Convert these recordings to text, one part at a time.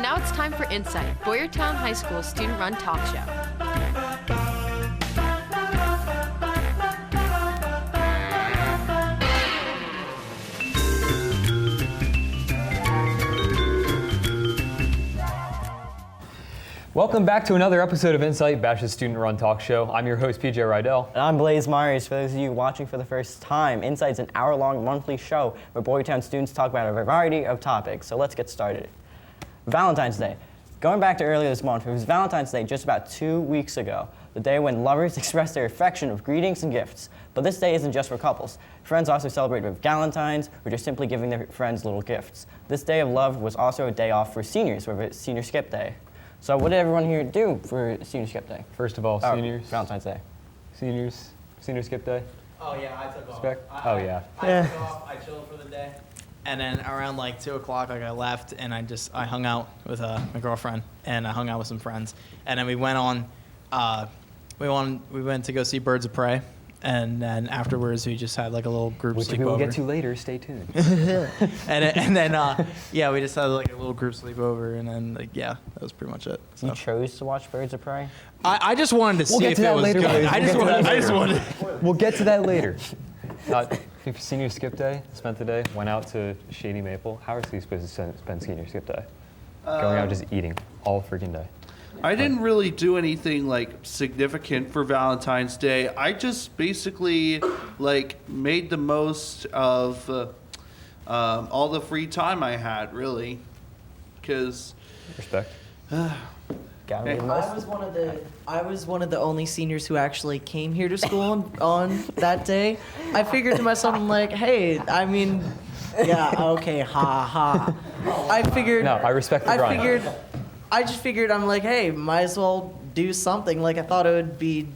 now it's time for Insight, Boyertown High School student-run talk show. Welcome back to another episode of Insight, Bash's student-run talk show. I'm your host, PJ Rydell. And I'm Blaze Myers. For those of you watching for the first time, Insight's an hour-long monthly show where Boyertown students talk about a variety of topics. So let's get started. Valentine's Day. Going back to earlier this month, it was Valentine's Day just about 2 weeks ago, the day when lovers express their affection with greetings and gifts. But this day isn't just for couples. Friends also celebrate with Galentines, or just simply giving their friends little gifts. This day of love was also a day off for seniors, with it's Senior Skip Day. So what did everyone here do for Senior Skip Day? First of all, seniors. Valentine's Day. Seniors. Senior Skip Day. Oh yeah, I took off. Oh yeah. I took off. I chilled for the day, and then around like 2 o'clock, I left, and I hung out with my girlfriend, and I hung out with some friends, and then we went on. We went to go see Birds of Prey, and then afterwards we just had like a little group Which sleepover. we will get to later. Stay tuned. and then yeah, we just had like a little group sleepover, and then like yeah, that was pretty much it. So. You chose to watch Birds of Prey? I just wanted to see get if to it that was later, good. Blaze. I just wanted. We'll get to that later. Senior Skip Day. Spent the day. Went out to Shady Maple. How are you supposed to spend Senior Skip Day? Going out just eating all freaking day. I didn't really do anything like significant for Valentine's Day. I just basically like made the most of all the free time I had, really, because Respect. Gotta be the I most. was one of the only seniors who actually came here to school on that day. I figured to myself, I'm like, hey, I mean, yeah, okay, ha ha. I figured. No, I respect the grind. I just figured, I'm like, hey, might as well do something. Like I thought it would be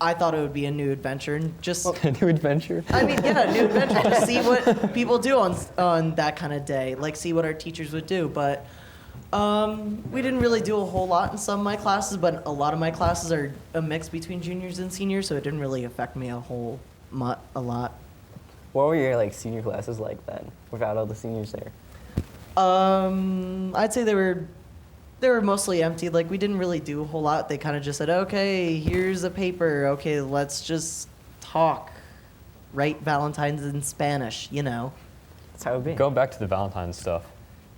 a new adventure and just. A new adventure. I mean, yeah, a new adventure. Just see what people do on that kind of day. Like see what our teachers would do, but. We didn't really do a whole lot in some of my classes, but a lot of my classes are a mix between juniors and seniors, so it didn't really affect me a lot. What were your like senior classes like then, without all the seniors there? I'd say they were mostly empty. Like we didn't really do a whole lot. They kind of just said, "Okay, here's a paper. Okay, let's just talk, write Valentine's in Spanish." You know. That's how it would be. Going back to the Valentine's stuff.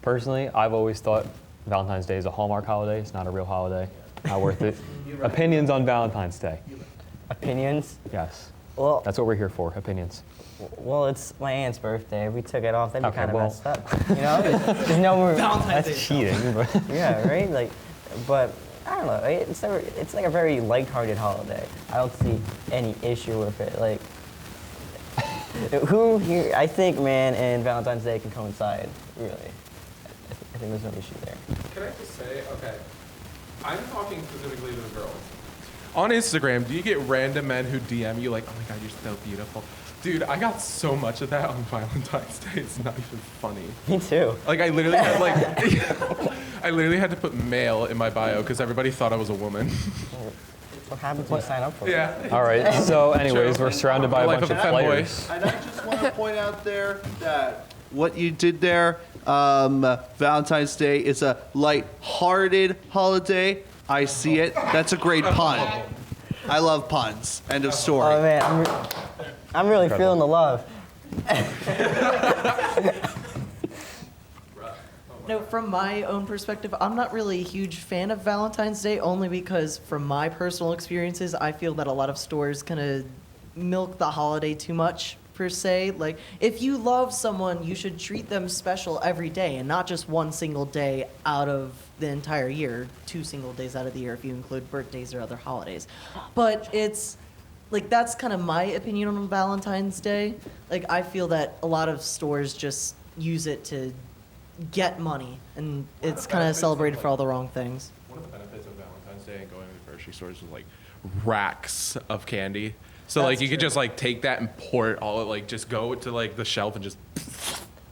Personally, I've always thought Valentine's Day is a Hallmark holiday. It's not a real holiday. Not worth it. Opinions on Valentine's Day. Opinions? Yes. Well, That's what we're here for, opinions. well, it's my aunt's birthday. If we took it off, that'd be Okay, kind of well- messed up. You know, there's no more. Valentine's Day. That's cheating. But Yeah, right. Like, but I don't know. It's like a very lighthearted holiday. I don't see any issue with it. Like, who here? I think man and Valentine's Day can coincide. Really, I think there's no issue there. Can I just say, okay, I'm talking specifically to the girls. On Instagram, do you get random men who DM you like, oh my God, you're so beautiful? Dude, I got so much of that on Valentine's Day, it's not even funny. Me too. Like, I literally had I literally had to put male in my bio because everybody thought I was a woman. What happens when you sign up for it? Yeah. all right. So, anyways, we're surrounded by a Life bunch of of a femboy. players. And I just want to point out there that what you did there, Valentine's Day is a light-hearted holiday. I see it. That's a great pun. I love puns. End of story. Oh man, I'm really feeling the love. No, from my own perspective, I'm not really a huge fan of Valentine's Day, only because from my personal experiences, I feel that a lot of stores kind of milk the holiday too much, per se. Like, if you love someone, you should treat them special every day, and not just one single day out of the entire year, 2 single days out of the year if you include birthdays or other holidays. But it's, like, that's kind of my opinion on Valentine's Day. Like, I feel that a lot of stores just use it to get money, and it's kind of celebrated for all the wrong things. One of the benefits of Valentine's Day and going to the grocery stores is like racks of candy. So like That's you could true. just like take that and pour it all, like just go to like the shelf and just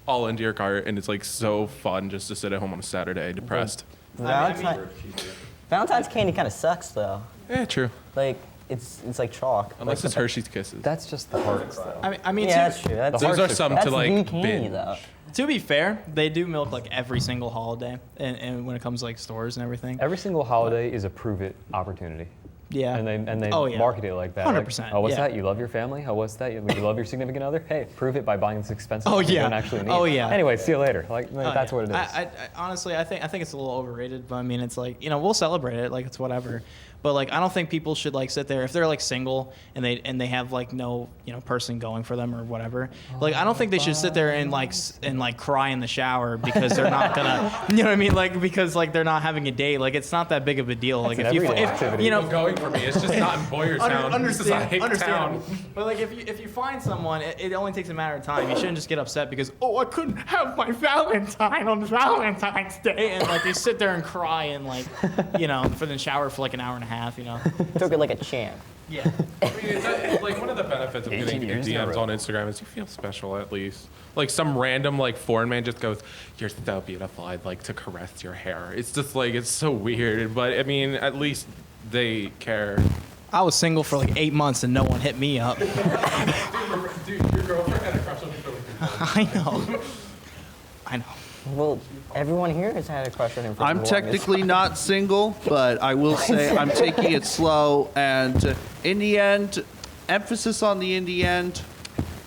all into your cart, and it's like so fun just to sit at home on a Saturday depressed. Valentine's candy kind of sucks though. Yeah, true. Like it's like chalk. Unless Like, it's Hershey's Kisses. That's just the hearts, though. I mean, yeah, that's true. That's, Those are some that's to like the candy binge. though. To be fair, they do milk like every single holiday, and when it comes to like stores and everything. Every single holiday is a prove it opportunity. Yeah. And they Oh, yeah. market it like that. 100%, Like, oh, what's yeah. that? You love your family? Oh, what's that? You love your significant other? Hey, prove it by buying this expensive Oh, thing you yeah. don't actually need. Oh, yeah. Anyway, see you later. Like Oh, that's yeah. what it is. I honestly, I think it's a little overrated, but I mean, it's like, we'll celebrate it, like it's whatever. But like, I don't think people should like sit there if they're like single and they have like no person going for them or whatever. Like, I don't think they should sit there and like cry in the shower because they're not gonna, you know what I mean? Like because like they're not having a date. Like it's not that big of a deal. That's like an if everyday activity. Going for me. It's just not in Boyertown. This is a hick town. But like if you find someone, it only takes a matter of time. You shouldn't just get upset because I couldn't have my Valentine on Valentine's Day and like you sit there and cry and like for the shower for like an hour and a half. Took it like a champ. Yeah. I mean, it's like one of the benefits of 18 getting years in a DMs row. on Instagram is you feel special at least. Like some random like foreign man just goes, "You're so beautiful. I'd like to caress your hair." It's just like it's so weird, but I mean, at least they care. I was single for like 8 months and no one hit me up. Dude, your girlfriend had a crush on me for like 3 months. I know. Well, everyone here has had a crush on him for I'm the longest technically time. not single, but I will say I'm taking it slow. And in the end, emphasis on the in the end,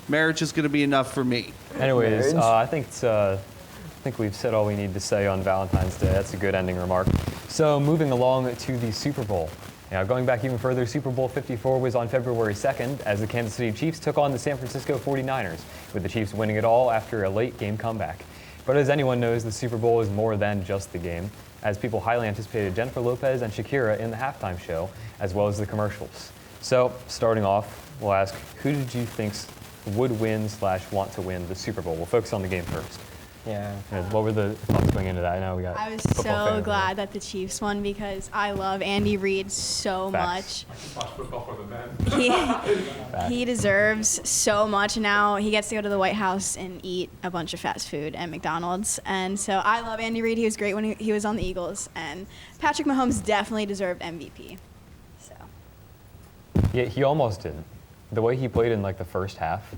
marriage is going to be enough for me. Anyways, Marriage. I think we've said all we need to say on Valentine's Day. That's a good ending remark. So moving along to the Super Bowl. Now, going back even further, Super Bowl 54 was on February 2nd as the Kansas City Chiefs took on the San Francisco 49ers, with the Chiefs winning it all after a late game comeback. But as anyone knows, the Super Bowl is more than just the game, as people highly anticipated Jennifer Lopez and Shakira in the halftime show, as well as the commercials. So, starting off, we'll ask, who did you think would win / want to win the Super Bowl? We'll focus on the game first. Yeah. What were the thoughts going into that? I know we got. I was football fans so here. glad that the Chiefs won because I love Andy Reid so Facts. much. Just watch football for the men. He deserves so much. Now he gets to go to the White House and eat a bunch of fast food at McDonald's. And so I love Andy Reid. He was great when he was on the Eagles. And Patrick Mahomes definitely deserved MVP. So. Yeah, he almost didn't. The way he played in like the first half.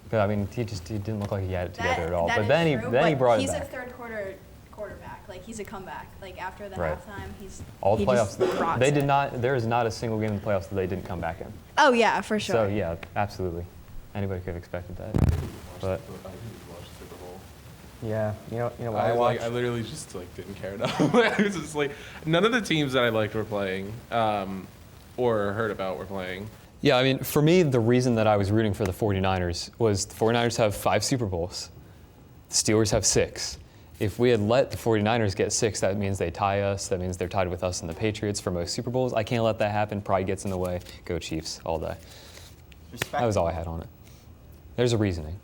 I mean, he didn't look like he had it together at all. That But is then he true, then he but brought it he's back. a third quarter quarterback. Like he's a comeback. Like after the Right. halftime, All the he just playoffs. rocks They did it. not. There is not a single game in the playoffs that they didn't come back in. Oh yeah, for sure. So yeah, absolutely. Anybody could have expected that. But Yeah. You know what I I was watched? like, I literally just like didn't care enough. I was just like, none of the teams that I liked were playing, or heard about were playing. yeah, I mean, for me, the reason that I was rooting for the 49ers was the 49ers have 5 Super Bowls. The Steelers have 6. If we had let the 49ers get 6, that means they tie us. That means they're tied with us and the Patriots for most Super Bowls. I can't let that happen. Pride gets in the way. Go Chiefs all day. Respect. That was all I had on it. There's a reasoning.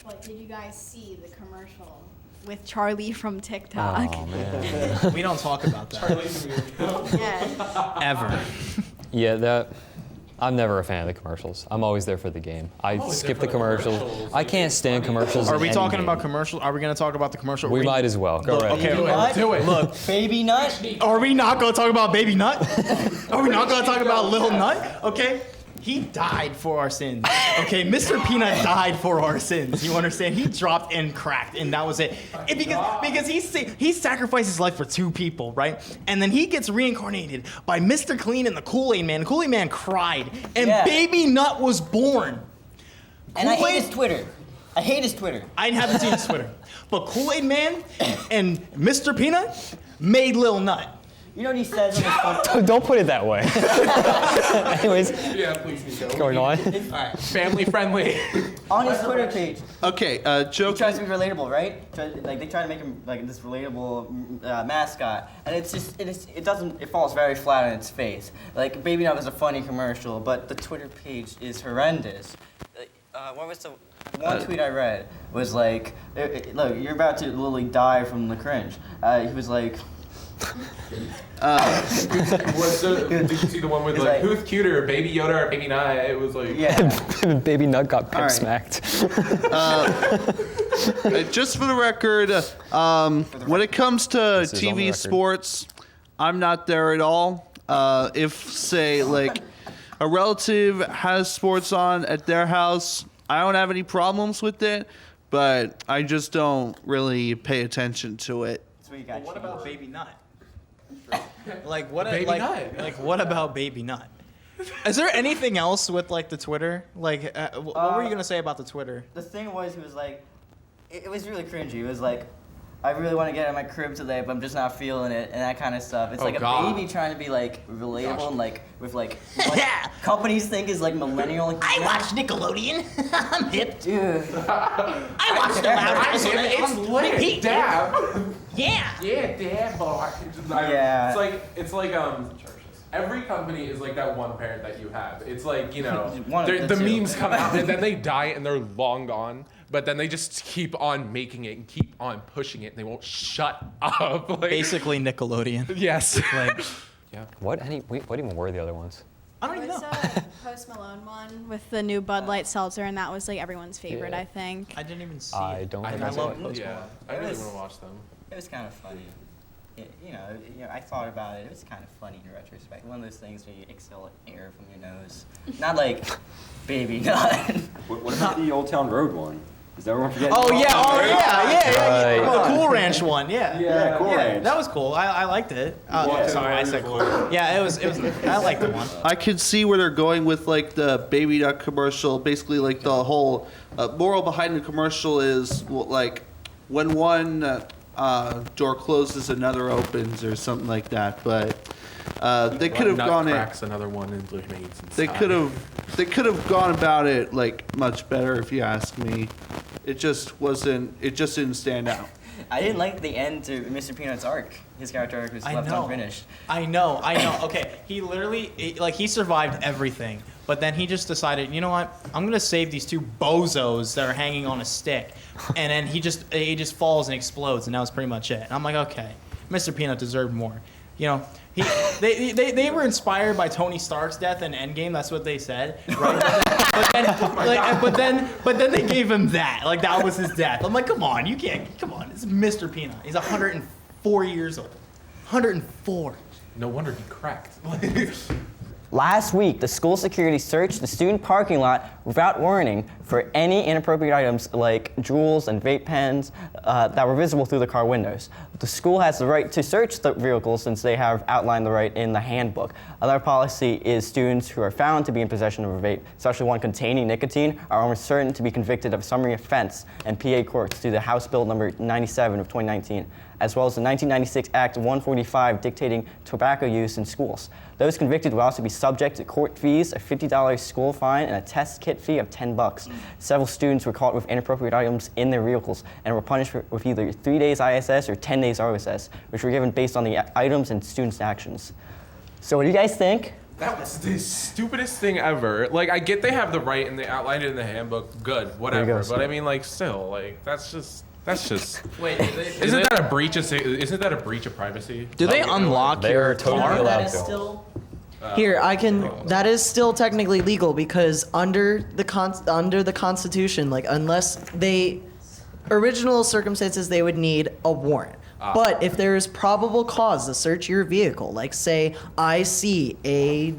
Like, did you guys see the commercial with Charlie from TikTok? Oh, man. We don't talk about that Yeah. ever. Yeah, I'm never a fan of the commercials. I'm always there for the game. I always skip there the for the commercials. commercials. I can't stand commercials. Are in we any talking game. about commercials? Are we going to talk about the commercial? We might as well. Go Look, right okay, ahead. What? Do it. Look, Baby nut? are we not going to talk about Baby Nut? Are we not going to talk about Lil Nut? Okay? He died for our sins. Okay, Mr. Peanut died for our sins. You understand? He dropped and cracked, and that was it. Because he sacrificed his life for 2 people, right? And then he gets reincarnated by Mr. Clean and the Kool-Aid Man. Kool-Aid Man cried, and Yeah. Baby Nut was born. And I hate Kool-Aid- his Twitter. I hate his Twitter. I haven't seen his Twitter. But Kool-Aid Man and Mr. Peanut made Lil Nut. You know what he says on his phone? Don't put it that way. Anyways, Yeah, please, Nico. going on. All right. Family friendly. On his Twitter page. Okay, He joking. tries to be relatable, right? They try to make him like this relatable mascot, and it falls very flat on its face. Like Baby Nut was a funny commercial, but the Twitter page is horrendous. What was the one tweet I read was like, look, you're about to literally die from the cringe. He was like, Did you see the one with It's like, like- who's cuter, Baby Yoda or Baby Nut? It was like, yeah. Baby Nut got pimp right. smacked. Just for the record, when it comes to This is on the TV record. sports, I'm not there at all. If, say, like, a relative has sports on at their house, I don't have any problems with it. but I just don't really pay attention to it. So you got What cheese. about Baby Nut? Like what? Baby like, Nut. like what about Baby Nut? Is there anything else with like the Twitter? Like, what were you gonna say about the Twitter? The thing was, he was like, it was really cringy. It was like, I really want to get out of my crib today, but I'm just not feeling it, and that kind of stuff. It's Oh, like God. a baby trying to be like relatable and like with like what companies think is like millennial. I watch Nickelodeon. I'm hip. Dude. I watch the Loud House on It's repeat. lit, dab. Yeah. Yeah, dab, boy. Yeah. It's like every company is like that one parent that you have. It's like, you know, One of the the two. memes come out and then they die and they're long gone. But then they just keep on making it and keep on pushing it and they won't shut up. Like, Basically Nickelodeon. yes. Like, Yeah. What even were the other ones? I don't There even was know. a Post Malone one with the new Bud Light seltzer, and that was like everyone's favorite, Yeah. I think. I didn't even see I it. don't I think I love saw it. Post Yeah. Malone. I really It was- want to watch them. It was kind of funny. You know, I thought about it. It was kind of funny in retrospect. One of those things where you exhale air from your nose. Not like Baby Nut. What about the Old Town Road one? Is everyone forgetting? Oh yeah, yeah. Right. Oh, Cool Ranch one, yeah. Yeah, Cool Ranch. That was cool. I liked it. Yeah. Sorry, I said cool. Yeah, it was. I liked the one. I could see where they're going with like the Baby Duck commercial. Basically, like the whole moral behind the commercial is well, like when one door closes, another opens, or something like that. But they could have Nut gone it. cracks another one and remains They inside. could have gone about it like much better, if you ask me. It just wasn't. It just didn't stand out. I didn't like the end to Mr. Peanut's arc. His character arc was I left know. unfinished. I know. Okay, he literally he survived everything, but then he just decided, you know what? I'm gonna save these two bozos that are hanging on a stick, and then he just falls and explodes, and that was pretty much it. And I'm like, okay, Mr. Peanut deserved more. You know, they were inspired by Tony Stark's death in Endgame. That's what they said, right? but then they gave him that. Like that was his death. I'm like, come on, you can't. Come on, it's Mr. Peanut. He's 104 years old. 104. No wonder he cracked. Last week, the school security searched the student parking lot without warning for any inappropriate items like jewels and vape pens that were visible through the car windows. The school has the right to search the vehicles since they have outlined the right in the handbook. Another policy is students who are found to be in possession of a vape, especially one containing nicotine, are almost certain to be convicted of a summary offense in PA courts through the House Bill number 97 of 2019, as well as the 1996 Act 145 dictating tobacco use in schools. Those convicted will also be subject to court fees, a $50 school fine, and a test kit fee of $10. Several students were caught with inappropriate items in their vehicles and were punished with either 3 days ISS or 10 days RSS, which were given based on the items and students' actions. So what do you guys think? That was the stupidest thing ever. Like, I get they have the right and they outlined it in the handbook. Good, whatever. There you go. But I mean, like, still, like, that's just. Wait, Isn't that a breach of privacy? Do they unlock They your are totally car? allowed That is to. still. Here, I can. That is still technically legal because under the Constitution, like unless they original circumstances, they would need a warrant. But if there is probable cause to search your vehicle, like say I see a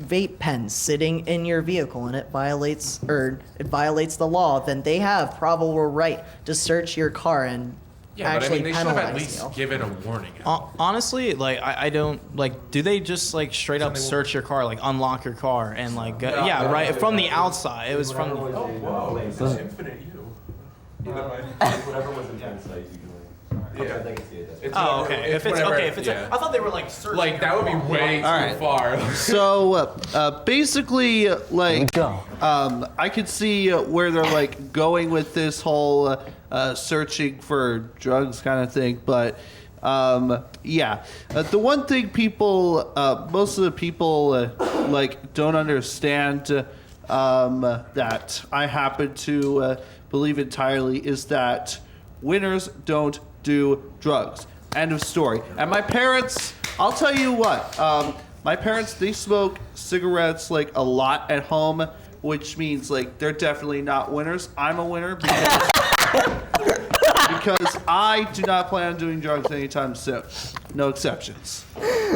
vape pen sitting in your vehicle and it violates the law, then they have probable right to search your car and Yeah, but I actually mean, they should have at penalize least you. given a warning. Honestly, like I don't like. Do they just like straight up search your car, like unlock your car and like yeah, right from the outside? It was from the. Whoa, it's infinite you. Whatever was in plain sight, you can like. Yeah. I can see it. It's Oh, whatever- okay. If it's whatever- okay, if it's yeah. I thought they were like searching. Like, that would be way too right. far. So basically, like, Go. I could see where they're like going with this whole searching for drugs kind of thing, but yeah, the one thing people, most of the people like don't understand that I happen to believe entirely is that winners don't do drugs. End of story. And my parents, I'll tell you what, my parents, they smoke cigarettes like a lot at home, which means like they're definitely not winners. I'm a winner because, because I do not plan on doing drugs anytime soon. No exceptions.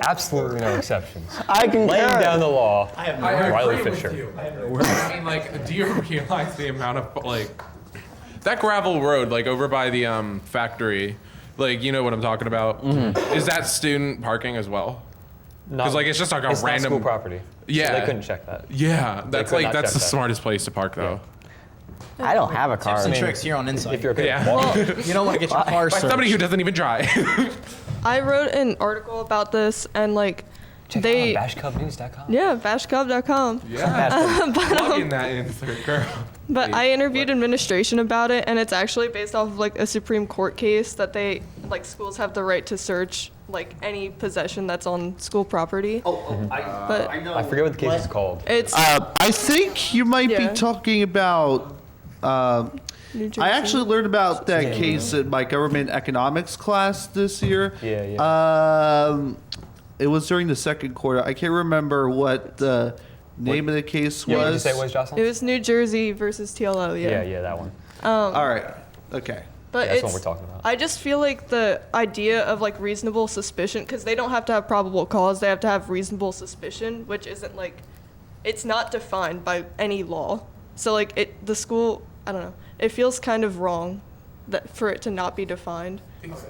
Absolutely no exceptions. I can Laying down the law. I have I Riley agree Fisher. with you. I mean, like, do you realize the amount of like That gravel road, like over by the factory, like you know what I'm talking about. Is that student parking as well? Because like it's just like a it's random not school property. Yeah, so they couldn't check that. Yeah, that's could like not that's check the that. smartest place to park though. I don't have a car. Tips and tricks here on Insight. If you're okay. Yeah. You don't want to get your car By searched. somebody who doesn't even drive. I wrote an article about this, and like Check they, it out on bashcubnews.com. yeah, bashcub.com. Yeah. Plug in that insert, girl. But I interviewed administration about it, and it's actually based off of like a Supreme Court case that they like schools have the right to search like any possession that's on school property. But I forget what the case is called. it's I think you might Yeah. be talking about. New Jersey. I actually learned about that case in my government economics class this year. Yeah. It was during the second quarter. I can't remember what the name of the case Yeah, what did you was. say it was, Jocelyn? It was New Jersey versus TLO. yeah, that one. All right. Okay. But That's it's, what we're talking about. I just feel like the idea of like reasonable suspicion, because they don't have to have probable cause, they have to have reasonable suspicion, which isn't like, it's not defined by any law. So like the school, I don't know, it feels kind of wrong that for it to not be defined.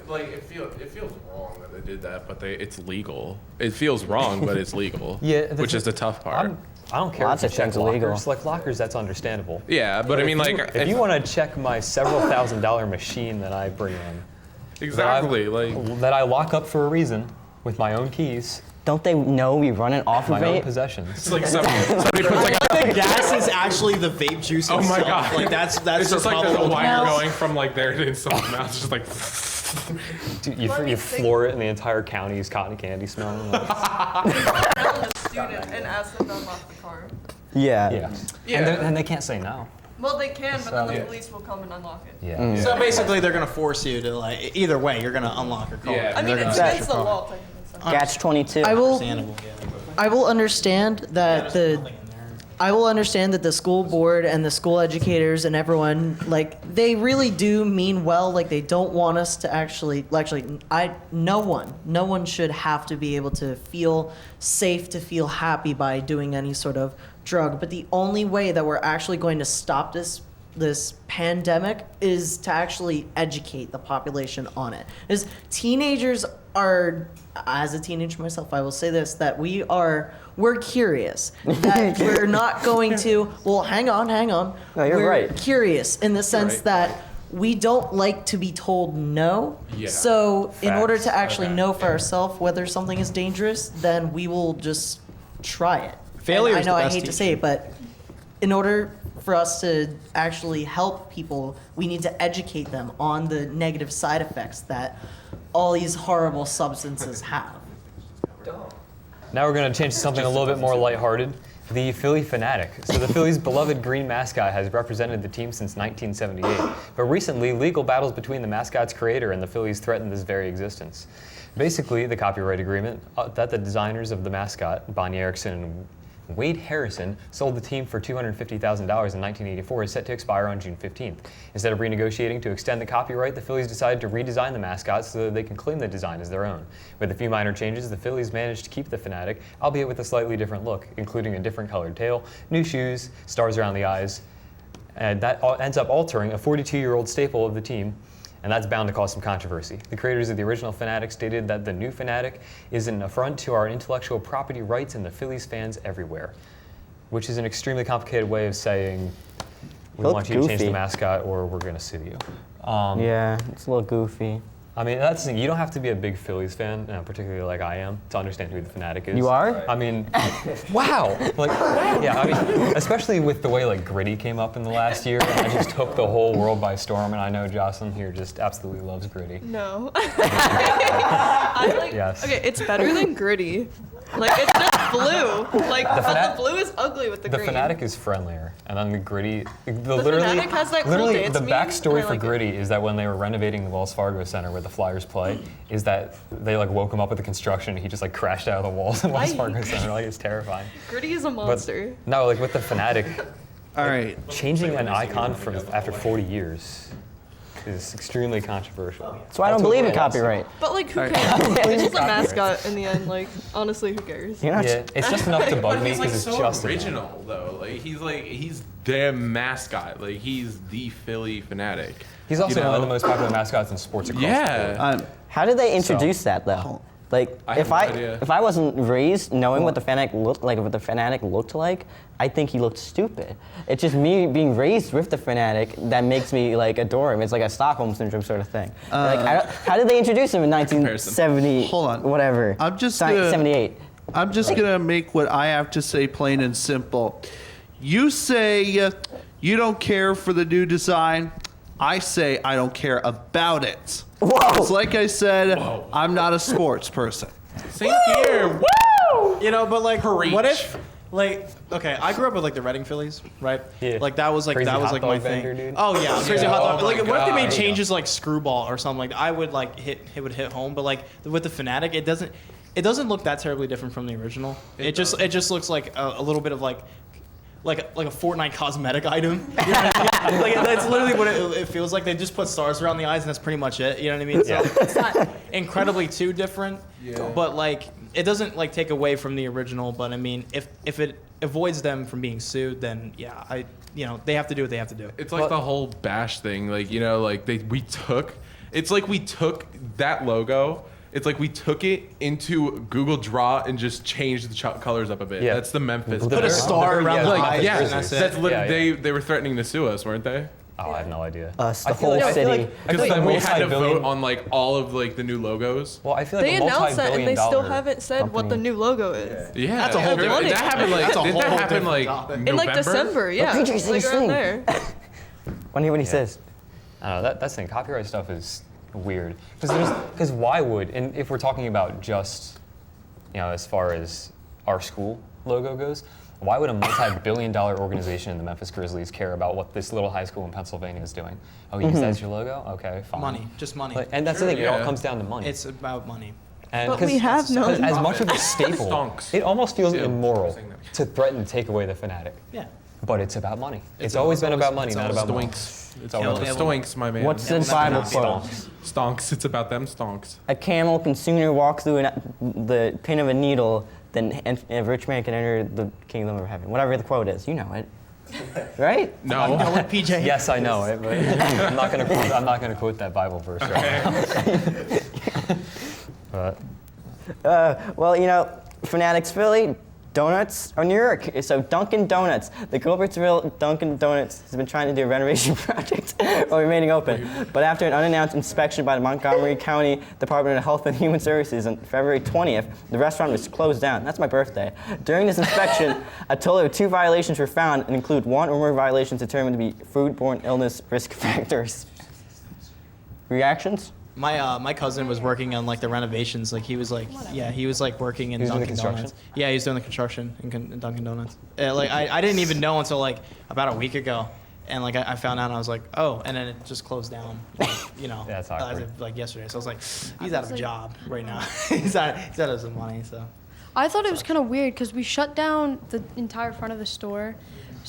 Like it feels wrong that they did that, but it's legal. It feels wrong, but it's legal. Yeah, which is the tough part. I don't care Lots if of you check things illegal. lockers. Like lockers, that's understandable. Yeah, but I mean, like if you want to check my several $1,000 machine that I bring in, exactly, like that I lock up for a reason with my own keys, Don't they know we run it off my of own it? possessions. it's like somebody puts like The gas is actually the vape juice oh my itself. god, Like that's it's just like there's a probable wire cause. going from like there to someone's mouth. It's just like Dude, you floor it and the entire county is cotton candy smelling. Like, A student and ask them to unlock the car. Yeah. yeah. Yeah. And they can't say no. Well, they can, but then the Yeah. police will come and unlock it. Yeah. So basically, they're gonna force you to like. Either way, you're gonna unlock your car. Yeah. I mean, They're it's gonna against the search your law, car. technically. So. Catch 22. I will Understandable. Yeah. I will understand that the school board and the school educators and everyone, like, they really do mean well. Like, they don't want us to no one should have to be able to feel safe, to feel happy by doing any sort of drug. But the only way that we're actually going to stop this pandemic is to actually educate the population on it. Because teenagers are, as a teenager myself, I will say this, that we're curious. That we're not going to, well, hang on. No, you're we're right. curious in the sense right. that we don't like to be told no. Yeah. So in order Facts. to actually Okay. know for ourselves whether something is dangerous, then we will just try it. Failure And is I know the I best hate to say it, but in order for us to actually help people, we need to educate them on the negative side effects that all these horrible substances have. Now we're going to change to something a little bit more lighthearted. The Philly Fanatic. So the Phillies' beloved green mascot has represented the team since 1978. But recently, legal battles between the mascot's creator and the Phillies threatened this very existence. Basically, the copyright agreement that the designers of the mascot, Bonnie Erickson and Wade Harrison, sold the team for $250,000 in 1984 is set to expire on June 15th. Instead of renegotiating to extend the copyright, the Phillies decided to redesign the mascot so that they can claim the design as their own. With a few minor changes, the Phillies managed to keep the Fanatic, albeit with a slightly different look, including a different colored tail, new shoes, stars around the eyes, and that ends up altering a 42-year-old staple of the team, and that's bound to cause some controversy. The creators of the original Fanatic stated that the new Fanatic is an affront to our intellectual property rights and the Phillies fans everywhere, which is an extremely complicated way of saying we Looks want you to change the goofy. mascot or we're going to sue you. Yeah, it's a little goofy. I mean, that's the thing. You don't have to be a big Phillies fan, particularly like I am, to understand who the Fanatic is. You are? I mean, wow. Like, yeah, I mean, especially with the way like Gritty came up in the last year, and I just took the whole world by storm. And I know Jocelyn here just absolutely loves Gritty. No. I like, Yes. Okay, it's better than Gritty. Like, it's just blue. Like, Fanat- the blue is ugly with the The green. Fanatic is friendlier, and then the Gritty. The Fanatic has that cool literally, dance the meme, backstory and I for like it. Gritty is that when they were renovating the Wells Fargo Center where the Flyers play, is that they like woke him up with the construction. And he just like crashed out of the walls in Wells I- Fargo Center. Like it's terrifying. Gritty is a monster. No, like with the Fanatic, All right. changing an icon from after 40 years. is extremely controversial. That's why I don't believe in copyright. But like, who Alright. cares? It's just a mascot in the end. Like, honestly, who cares? You're not Yeah, it's just enough to bug But me he's like because it's so just original though. He's their mascot. Like he's the Philly fanatic. He's also You one of know? the most popular mascots in sports across the Yeah. board. How did they introduce that though? Like, I have if no I idea. if I wasn't raised knowing what the fanatic looked like, I think he looked stupid. It's just me being raised with the fanatic that makes me like adore him. It's like a Stockholm syndrome sort of thing. How did they introduce him in 1970? Hold on. Whatever. I'm just gonna- 78. I'm just gonna make what I have to say plain and simple. You say you don't care for the new design. I say I don't care about it. Whoa. It's like I said, I'm not a sports person. Same here. You know, but like, Preach. what if, like, okay, I grew up with like the Reading Phillies, right? Yeah. Like that was like Crazy hot my dog thing. vendor, dude. Oh yeah, crazy Yeah. hot dog. Oh Like, my what if they God. made changes like screwball or something like that? I would like it would hit home, but like with the Fanatic, it doesn't look that terribly different from the original. It just looks like a little bit of like a Fortnite cosmetic item. You know what I mean? Like that's literally what it feels like. They just put stars around the eyes and that's pretty much it. You know what I mean? So it's not incredibly too different, but like it doesn't like take away from the original. But I mean, if it avoids them from being sued, then yeah, they have to do what they have to do. It's like the whole Bash thing. Like it's like we took that logo. It's like we took it into Google Draw and just changed the colors up a bit. Yeah. That's the Memphis. Put Put a star around the like, eyes, yeah, and that's it. that's literally Yeah. they were threatening to sue us, weren't they? Oh, I have no idea. Us, the I feel whole like- I feel city. like- I feel Because like then a we had to multi-billion- vote on like all of like the new logos. Well, I feel like They a announced that, and they still multi-billion-dollar haven't said what the company. new logo is. Yeah, That's a whole That different- happened like That's a did whole that happen different like topic. In November? like December, yeah. Patriots Like Day around thing. there. Want to hear what he says? I don't know. That's the thing. Copyright stuff is weird because why would, and if we're talking about just, as far as our school logo goes, why would a multi-billion-dollar organization in the Memphis Grizzlies care about what this little high school in Pennsylvania is doing? Oh, you use that as your logo? Okay, fine. Money, just money. And that's the thing. It all yeah. comes down to money. It's about money. And But 'cause- we have 'cause none. as much of a staple, Stonks. it almost feels Yeah. immoral Saying that. to threaten to take away the fanatic. Yeah. But it's about money. It's always been about money, not about money. Stonks. It's always all been- stonks, my man. What's the never Bible not be quote? Stonks. It's about them stonks. A camel can sooner walk through the pin of a needle than a rich man can enter the kingdom of heaven. Whatever the quote is, you know it, right? No. PJ. Yes, I know it, but I'm not gonna quote that Bible verse right now. But Well, Fanatics Philly, donuts are New York. So Dunkin' Donuts, the Gilbertsville Dunkin' Donuts has been trying to do a renovation project while remaining open. But after an unannounced inspection by the Montgomery County Department of Health and Human Services on February 20th, the restaurant was closed down. That's my birthday. During this inspection, a total of 2 violations were found and include 1 or more violations determined to be foodborne illness risk factors. Reactions? My cousin was working on like the renovations. Like he was like working in He was doing the Dunkin' construction? Donuts. Yeah, he was doing the construction in Dunkin' Donuts. Like I didn't even know until like about a week ago, and like I found out and I was like, oh, and then it just closed down. That's as awkward. of, like yesterday. So I was like, he's out of a job right now. he's out of some money. So I thought it was kind of weird because we shut down the entire front of the store.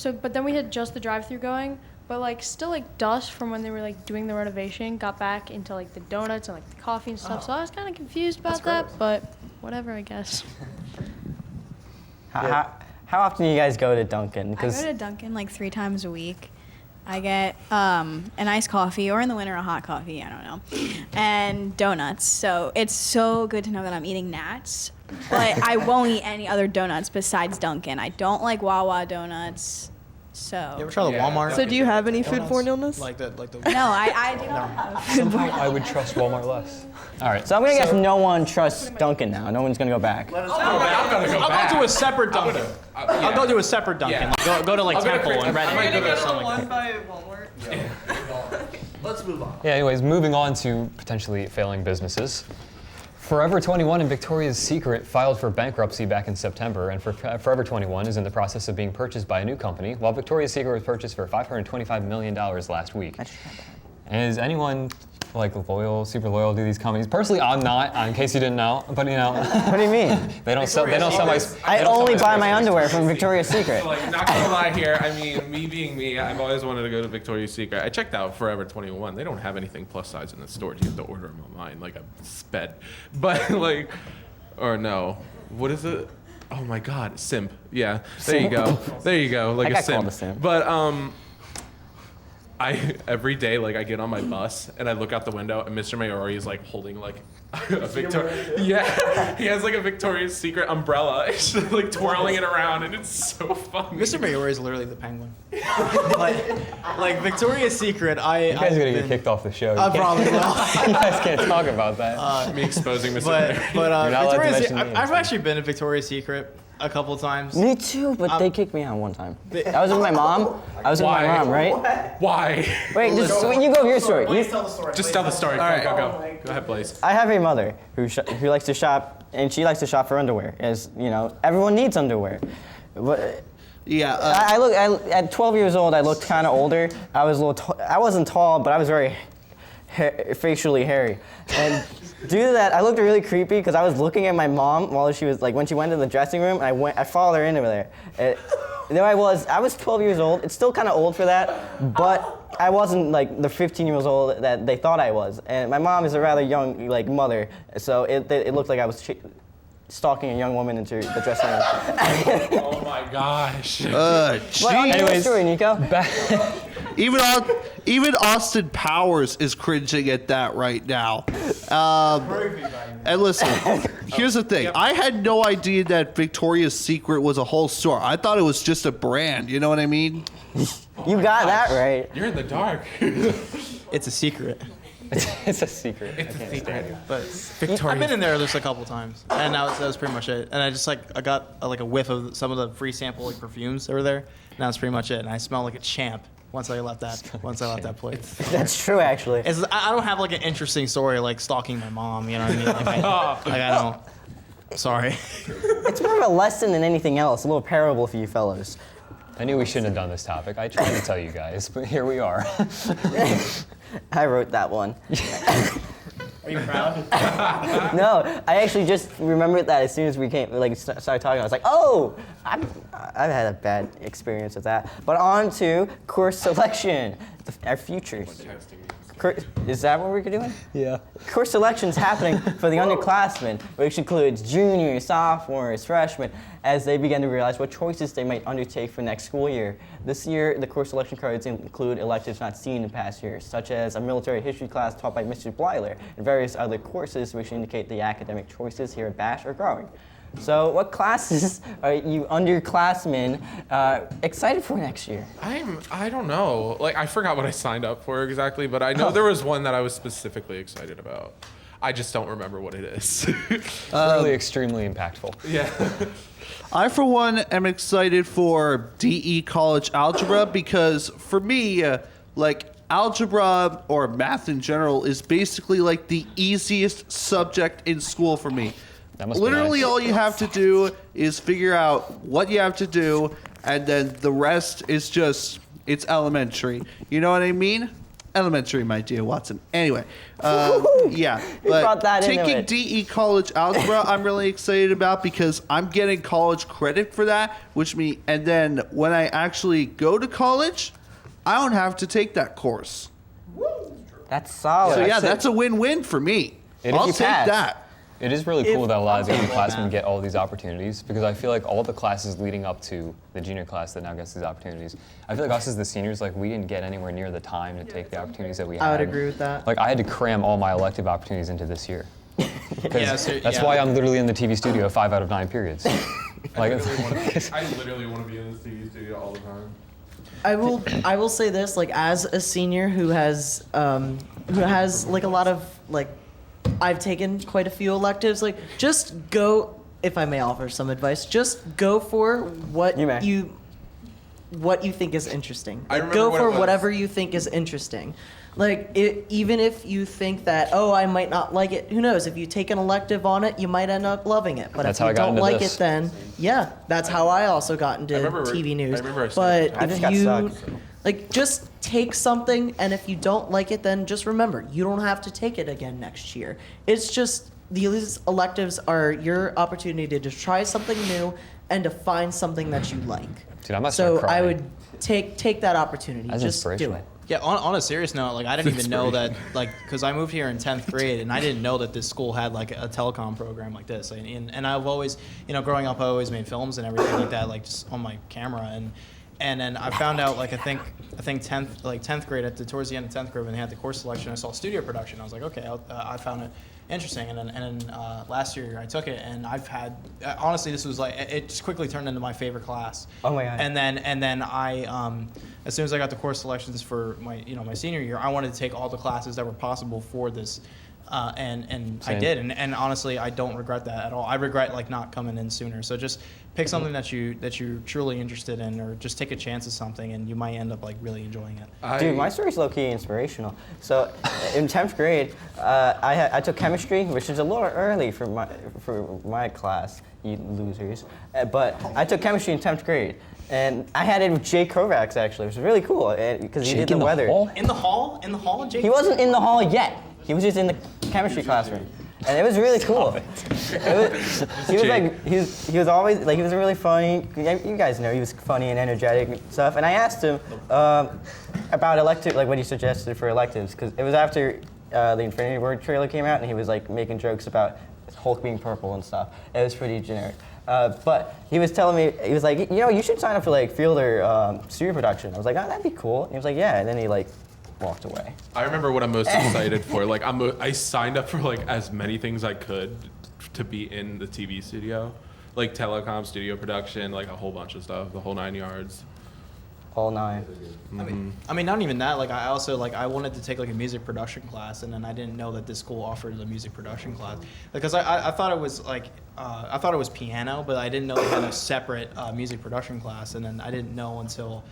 But then we had just the drive-through going. But like still like dust from when they were like doing the renovation got back into like the donuts and like the coffee and stuff. So I was kind of confused about that, but whatever, I guess. How often do you guys go to Dunkin'? I go to Dunkin' like 3 times a week. I get an iced coffee, or in the winter a hot coffee, I don't know, and donuts. So it's so good to know that I'm eating Nats, but I won't eat any other donuts besides Dunkin'. I don't like Wawa donuts. So you ever try the Walmart? So do you have any donuts? foodborne illness? Like the no, I do not have somehow I would trust Walmart less. All right. So I'm gonna guess no one trusts Dunkin' now. No one's gonna go back. I'm gonna go I'll back. go to a separate Dunkin'. I'll go to a separate Dunkin'. Yeah. Like, go to like I'll go to Temple Cra- and I Reading. might go to something like that. by Walmart. Let's move on. Yeah, anyways, moving on to potentially failing businesses. Forever 21 and Victoria's Secret filed for bankruptcy back in September, and Forever 21 is in the process of being purchased by a new company, while Victoria's Secret was purchased for $525 million last week. And is anyone like super loyal to these companies. Personally, I'm not. In case you didn't know, but you know. What do you mean? They don't sell. They don't sell my. I only buy my underwear from Victoria's So, Secret. like, not gonna lie here. I mean, me being me, I've always wanted to go to Victoria's Secret. I checked out Forever 21. They don't have anything plus size in the store. You have to order them online, like a sped. But like, or no, what is it? Oh my God, simp. Yeah, there you go. There you go. Like I a got simp. called a simp. But I every day, like, I get on my bus and I look out the window and Mr. Mayori is like holding like a Victoria. Yeah, he has like a Victoria's Secret umbrella. It's just, like twirling it around and it's so funny. Mr. Mayor is literally the penguin. like Victoria's Secret. You guys are gonna get kicked off the show. I probably will. You guys can't talk about that. Me exposing Mr. But Mayor. but You're not allowed to Victoria's mention Secret. names. I've actually been to Victoria's Secret a couple times. Me too, but they kicked me out one time. I was with my mom. Right? Why? Wait, you go with your story. Just tell the story. All right. Go. Go ahead, Blaze. I have a mother who likes to shop, and she likes to shop for underwear. As you know, everyone needs underwear. But Yeah. at 12 years old, I looked kind of older. I was I wasn't tall, but I was very facially hairy. And due to that, I looked really creepy because I was looking at my mom while she was like when she went to the dressing room, and I followed her into there. There I was 12 years old. It's still kind of old for that, but I wasn't like the 15 years old that they thought I was. And my mom is a rather young like mother, so it looked like I was stalking a young woman into the dressing room. Oh my gosh. Anyways, story, Nico. Even Austin Powers is cringing at that right now. And listen, here's the thing. I had no idea that Victoria's Secret was a whole store. I thought it was just a brand. You know what I mean? You got that right. You're in the dark. It's a secret. It's a secret. It's a secret. But I've been in there just a couple times, and that was pretty much it. And I just I got a whiff of some of the free sample perfumes that were there, and that was pretty much it. And I smelled like a champ once I left that place. That's true, actually. I don't have like an interesting story like stalking my mom. You know what I mean? I don't. Sorry. It's more of a lesson than anything else. A little parable for you fellows. I knew we shouldn't have done this topic. I tried to tell you guys, but here we are. I wrote that one. Are you proud? No, I actually just remembered that as soon as we started talking. I was like, oh, I've had a bad experience with that. But on to course selection, our futures. Is that what we're doing? Yeah. Course selection's happening for the underclassmen, which includes juniors, sophomores, freshmen, as they begin to realize what choices they might undertake for next school year. This year, the course selection cards include electives not seen in past years, such as a military history class taught by Mr. Blyler, and various other courses which indicate the academic choices here at Bash are growing. So what classes are you underclassmen excited for next year? I don't know. Like, I forgot what I signed up for exactly, but I know there was one that I was specifically excited about. I just don't remember what it is. Really extremely impactful. Yeah. I, for one, am excited for DE College Algebra because for me, algebra or math in general is basically like the easiest subject in school for me. Literally all you have to do is figure out what you have to do, and then the rest is just, it's elementary. You know what I mean? Elementary, my dear Watson. Anyway, yeah. But taking DE College Algebra, I'm really excited about because I'm getting college credit for that, and then when I actually go to college, I don't have to take that course. That's solid. So yeah, that's a win-win for me. I'll take that. It is really cool that a lot of the underclassmen get all these opportunities because I feel like all the classes leading up to the junior class that now gets these opportunities, I feel like us as the seniors, we didn't get anywhere near the time to take the opportunities that we had. I would agree with that. I had to cram all my elective opportunities into this year. That's why I'm literally in the TV studio 5 out of 9 periods. I literally want to be in this TV studio all the time. I will say this, as a senior who has a lot of I've taken quite a few electives. Just go, if I may offer some advice, just go for what you think is interesting. Go for whatever you think is interesting. Even if you think that, I might not like it, who knows? If you take an elective on it, you might end up loving it. But if you don't like it, then that's how I also got into TV news. I just got sucked. Like, just take something, and if you don't like it, then just remember, you don't have to take it again next year. It's just, these electives are your opportunity to just try something new and to find something that you like. Dude, I must So start I crying. would take that opportunity. That's Just do inspirational. it. Yeah, on a serious note, like I didn't even know that, like, because I moved here in 10th grade, and I didn't know that this school had like a telecom program like this. And I've always, growing up, I always made films and everything like that, like just on my camera. And then I found out, like, I think 10th grade, towards the end of 10th grade, when they had the course selection, I saw studio production. I was like, okay, I found it interesting. And then last year I took it, and I've had, honestly, this was like, it just quickly turned into my favorite class. Oh my God. And then I, as soon as I got the course selections for my, my senior year, I wanted to take all the classes that were possible for this. And I Same. did, and honestly, I don't regret that at all. I regret like not coming in sooner. So just pick something that you're truly interested in, or just take a chance at something, and you might end up like really enjoying it. Dude, my story's low-key inspirational. So, in 10th grade, I took chemistry, which is a little early for my class, you losers. But I took chemistry in 10th grade, and I had it with Jay Kovacs actually, which was really cool because he did the weather. In the hall, Jake? He wasn't in the hall yet. He was just in the chemistry classroom, and it was really cool. He was always like, he was really funny. You guys know he was funny and energetic and stuff. And I asked him about elective, like what he suggested for electives, because it was after the Infinity War trailer came out, and he was like making jokes about Hulk being purple and stuff. It was pretty generic. But he was telling me, he was like, you should sign up for like field or studio production. I was like, oh, that'd be cool. And he was like, yeah. And then he like walked away. I remember what I'm most excited for. Like I signed up for like as many things I could to be in the TV studio, like telecom, studio production, like a whole bunch of stuff, the whole 9 yards. All 9. I mean, not even that. Like, I also I wanted to take like a music production class, and then I didn't know that this school offered a music production class because I thought it was like I thought it was piano, but I didn't know they had a separate music production class, and then I didn't know until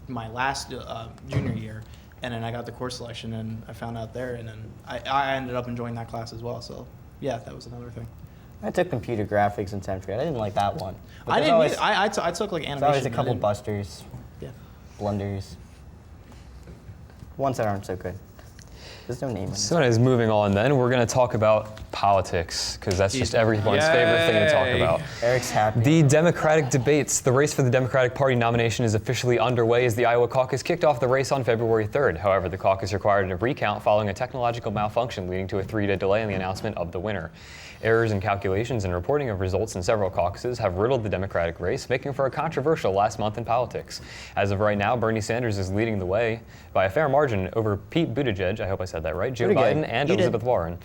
my last junior year, and then I got the course selection, and I found out there, and then I ended up enjoying that class as well. So yeah, that was another thing. I took computer graphics in 10th grade. I didn't like that one. But I there's didn't. always- Either. I took like animation. There's always a but I couple didn't- busters, Yeah. blunders, ones that aren't so good. There's no name in it. So as moving on then, we're going to talk about politics, because that's just everyone's favorite thing to talk Yay. about. Eric's happy. The Democratic debates. The race for the Democratic Party nomination is officially underway as the Iowa caucus kicked off the race on February 3rd. However, the caucus required a recount following a technological malfunction, leading to a 3-day delay in the announcement of the winner. Errors in calculations and reporting of results in several caucuses have riddled the Democratic race, making for a controversial last month in politics. As of right now, Bernie Sanders is leading the way by a fair margin over Pete Buttigieg, I hope I said that right, Joe Pretty good. Biden, and You did. Elizabeth Warren.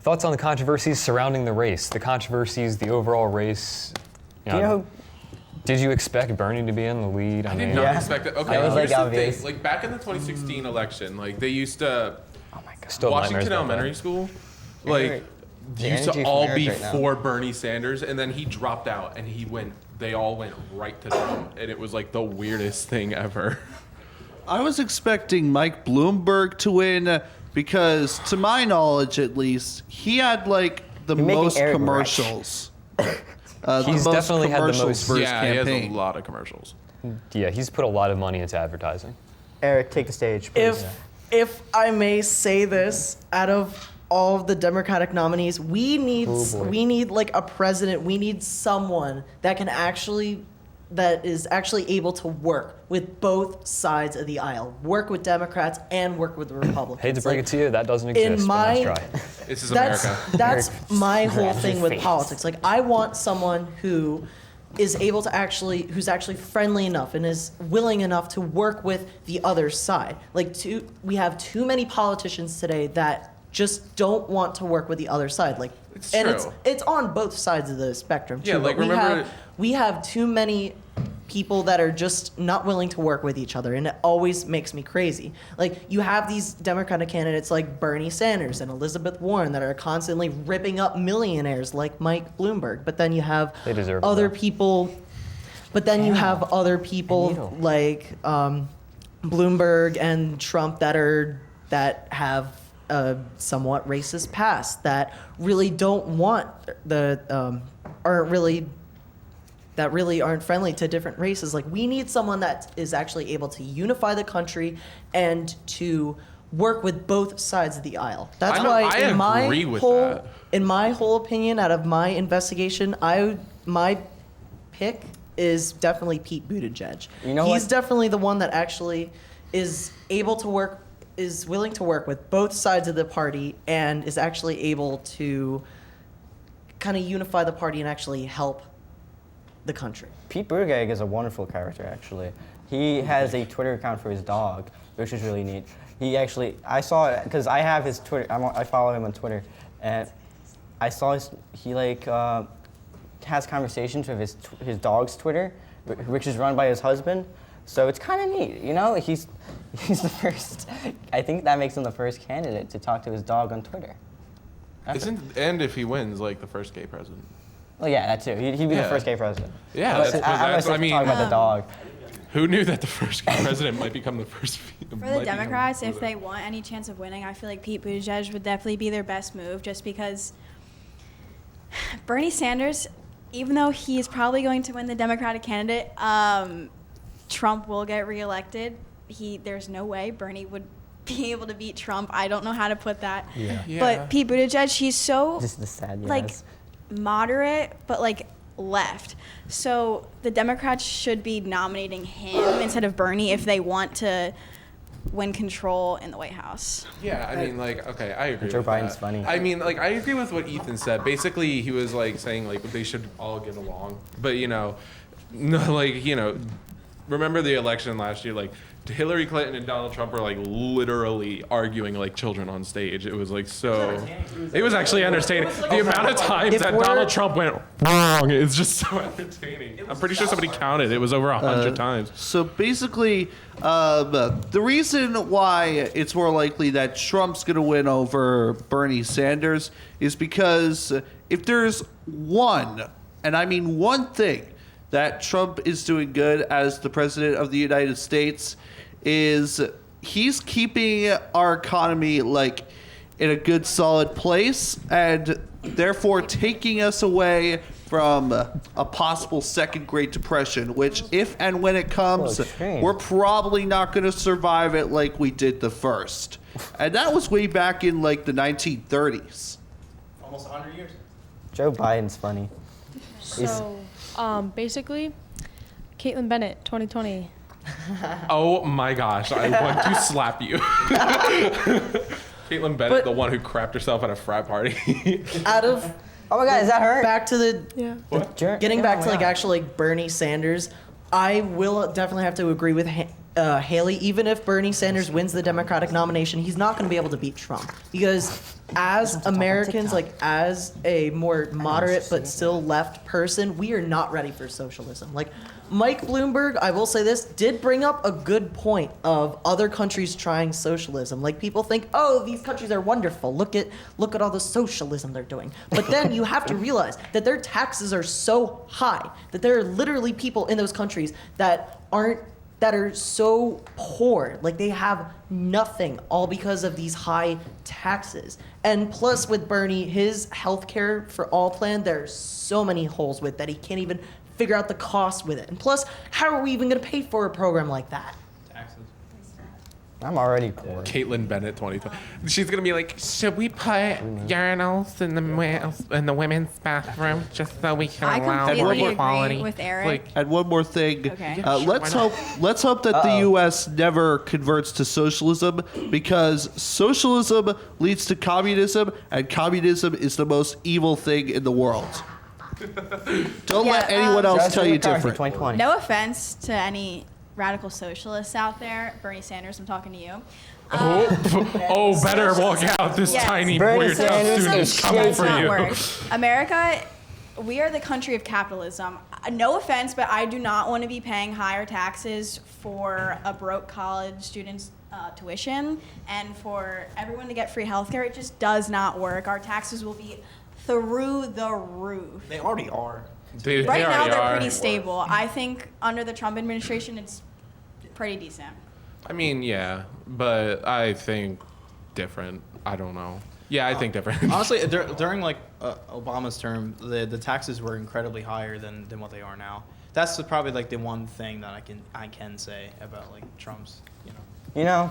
Thoughts on the controversies surrounding the race? The controversies, the overall race. Do you know who? Did you expect Bernie to be in the lead? I did Yeah. not expect it. Okay, That was, here's like, the obvious. thing. Like back in the 2016 election, like they used to Oh my God. Still nightmares Washington about Elementary that. School, Eric, like the used energy to from all Eric be right now. for Bernie Sanders, and then he dropped out, and they all went right to Trump, and it was like the weirdest thing ever. I was expecting Mike Bloomberg to win because, to my knowledge at least, he had like the You're making most Eric commercials. He's definitely had the most- for his Yeah, he has a campaign. lot of commercials. Yeah, he's put a lot of money into advertising. Eric, take the stage, please. If I may say this, out of all of the Democratic nominees, we need like a president. We need someone that is actually able to work with both sides of the aisle, work with Democrats and work with the Republicans. Hate to break Like, it to you, that doesn't exist. in but let's my- try it. This is that's America. that's my whole grabs thing your with face. politics. Like, I want someone who is able to who's actually friendly enough and is willing enough to work with the other side. Like, we have too many politicians today that just don't want to work with the other side. Like, It's and true. it's on both sides of the spectrum too. Yeah, but like, remember- we have too many people that are just not willing to work with each other, and it always makes me crazy. Like, you have these Democratic candidates like Bernie Sanders and Elizabeth Warren that are constantly ripping up millionaires like Mike Bloomberg, but then you have They deserve it, other though. people. But then you have other people Needle. like Bloomberg and Trump that have a somewhat racist past that really don't want aren't really that really aren't friendly to different races. Like, we need someone that is actually able to unify the country and to work with both sides of the aisle. That's why I agree with that. in my whole opinion, out of my investigation, my pick is definitely Pete Buttigieg. You know He's what? definitely the one that actually is able to work, is willing to work with both sides of the party, and is actually able to kind of unify the party and actually help the country. Pete Buttigieg is a wonderful character, actually. He has a Twitter account for his dog, which is really neat. He actually, I saw it, because I have his Twitter, I follow him on Twitter, and I saw he has conversations with his dog's Twitter, which is run by his husband. So it's kind of neat, you know? He's the first, I think that makes him the first candidate to talk to his dog on Twitter. And if he wins, like the first gay president. Well, yeah, that too. He'd be the first gay president. Yeah, But I mean, talking about the dog. Who knew that the first gay president might become the first? For the Democrats, if they want any chance of winning, I feel like Pete Buttigieg would definitely be their best move, just because Bernie Sanders, even though he is probably going to win the Democratic candidate, Trump will get reelected. There's no way Bernie would be able to beat Trump. I don't know how to put that. Yeah. But Pete Buttigieg, he's so Just the sad yes. like moderate, but like left. So the Democrats should be nominating him instead of Bernie if they want to win control in the White House. Yeah, I mean, like, okay, I agree. Joe with Biden's that. funny. I mean, like, I agree with what Ethan said. Basically, he was like saying like they should all get along, but no, like, remember the election last year, like. Hillary Clinton and Donald Trump were like literally arguing like children on stage. It was like so. It was actually entertaining. The amount of times that Donald Trump went wrong is just so entertaining. I'm pretty sure somebody counted. It was over 100 times. So basically, the reason why it's more likely that Trump's going to win over Bernie Sanders is because if there's one, and I mean one thing, that Trump is doing good as the president of the United States is he's keeping our economy like in a good solid place and therefore taking us away from a possible second Great Depression, which if and when it comes, we're probably not going to survive it like we did the first. And that was way back in like the 1930s. Almost 100 years. Joe Biden's funny. So, basically, Caitlin Bennett, 2020. Oh my gosh, I want to slap you. Caitlin Bennett, the one who crapped herself at a frat party. Oh my God, is that her? Back to the getting back to like actually like Bernie Sanders, I will definitely have to agree with Haley. Even if Bernie Sanders wins the Democratic nomination, he's not going to be able to beat Trump because as Americans, like as a more moderate but still left person, we are not ready for socialism. Like Mike Bloomberg, I will say this, did bring up a good point of other countries trying socialism. Like people think, oh, these countries are wonderful. Look at all the socialism they're doing. But then you have to realize that their taxes are so high that there are literally people in those countries that are so poor, like they have nothing, all because of these high taxes. And plus with Bernie, his healthcare for all plan, there's so many holes with that he can't even figure out the cost with it. And plus, how are we even going to pay for a program like that? Taxes. I'm already poor. Caitlin Bennett, 2020. She's gonna be like, should we put urinals in the women's bathroom just so we can allow more equality? With Eric. And one more thing. Okay. Let's hope that the U.S. never converts to socialism because socialism leads to communism, and communism is the most evil thing in the world. Don't let anyone else tell you different. 2020. No offense to any radical socialists out there. Bernie Sanders, I'm talking to you. Better walk out. This tiny Boyertown student is coming for you. America, we are the country of capitalism. No offense, but I do not want to be paying higher taxes for a broke college student's tuition and for everyone to get free healthcare. It just does not work. Our taxes will be through the roof. They already are. Right now, they're pretty stable. I think under the Trump administration, it's pretty decent. I mean, yeah, but I think different. I don't know. Yeah, I think different. Honestly, during like Obama's term, the taxes were incredibly higher than what they are now. That's probably like the one thing that I can say about like Trump's. You know,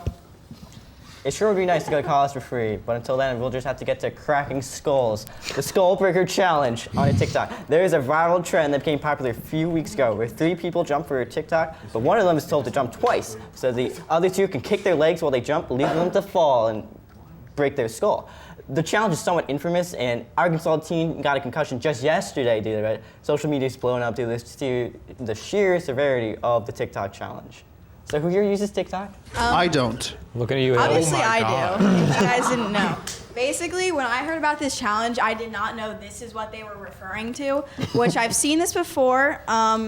it sure would be nice to go to college for free, but until then, we'll just have to get to cracking skulls. The Skull Breaker Challenge on a TikTok. There is a viral trend that became popular a few weeks ago where 3 people jump for a TikTok, but one of them is told to jump twice, so the other 2 can kick their legs while they jump, leaving them to fall and break their skull. The challenge is somewhat infamous, and Arkansas teen got a concussion just yesterday due to it. Social media is blowing up due to the sheer severity of the TikTok challenge. So who here uses TikTok? I don't. Looking at you, Haley. Obviously, I do. If you guys didn't know. Basically, when I heard about this challenge, I did not know this is what they were referring to, which I've seen this before.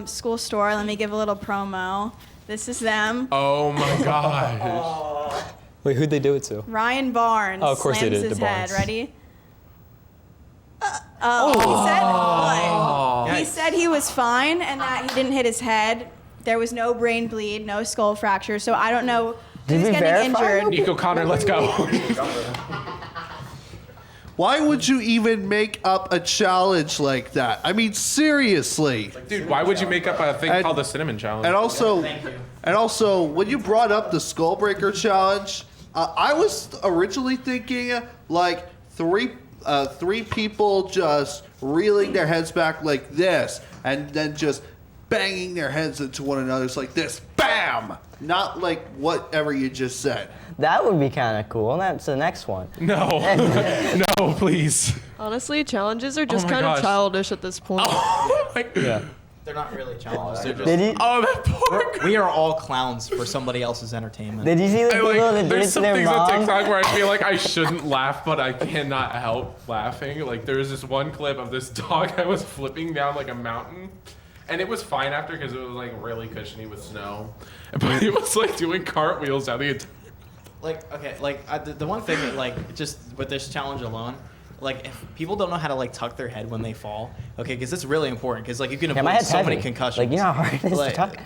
School store. Let me give a little promo. This is them. Oh my gosh. Wait, who'd they do it to? Ryan Barnes. Oh, of course they slams did it his to head. Barnes. Ready? He said he was fine and that he didn't hit his head. There was no brain bleed, no skull fracture. So I don't know who's getting injured. Nico Connor, let's go. Why would you even make up a challenge like that? I mean, seriously. Dude, why would you make up a thing called the Cinnamon Challenge? And also, when you brought up the Skull Breaker Challenge, I was originally thinking like three people just reeling their heads back like this, and then just banging their heads into one another. It's like this, bam! Not like whatever you just said. That would be kind of cool. That's the next one. No. No, please. Honestly, challenges are just my kind gosh. of childish at this point. Yeah. They're not really challenges. They're Did you, just. Oh, that poor We are all clowns for somebody else's entertainment. did you see the people that did it there's to some their things on mom? TikTok where I feel like I shouldn't laugh, but I cannot help laughing. Like there was this one clip of this dog that was flipping down like a mountain, and it was fine after because it was like really cushiony with snow, but it was like doing cartwheels down the. Like, okay, like the one thing that, like, just with this challenge alone, like, if people don't know how to like tuck their head when they fall, okay, because it's really important, because like you can Yeah, my avoid head's so heavy. many concussions. Like, you know how hard it is like, to tuck?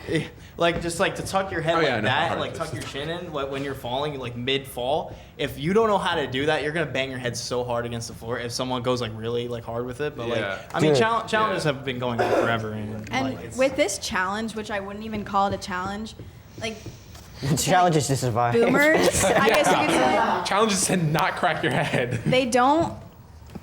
Like just like to tuck your head Oh, like yeah, I know how that, hard like it tuck is. your chin in when you're falling, like mid fall. If you don't know how to do that, you're gonna bang your head so hard against the floor if someone goes like really like hard with it. But Yeah. like, I mean, Dude. challenges have been going on forever, and And like, it's, with this challenge, which I wouldn't even call it a challenge, like The challenge is to survive. boomers, I guess you could say, Challenges to not crack your head. they don't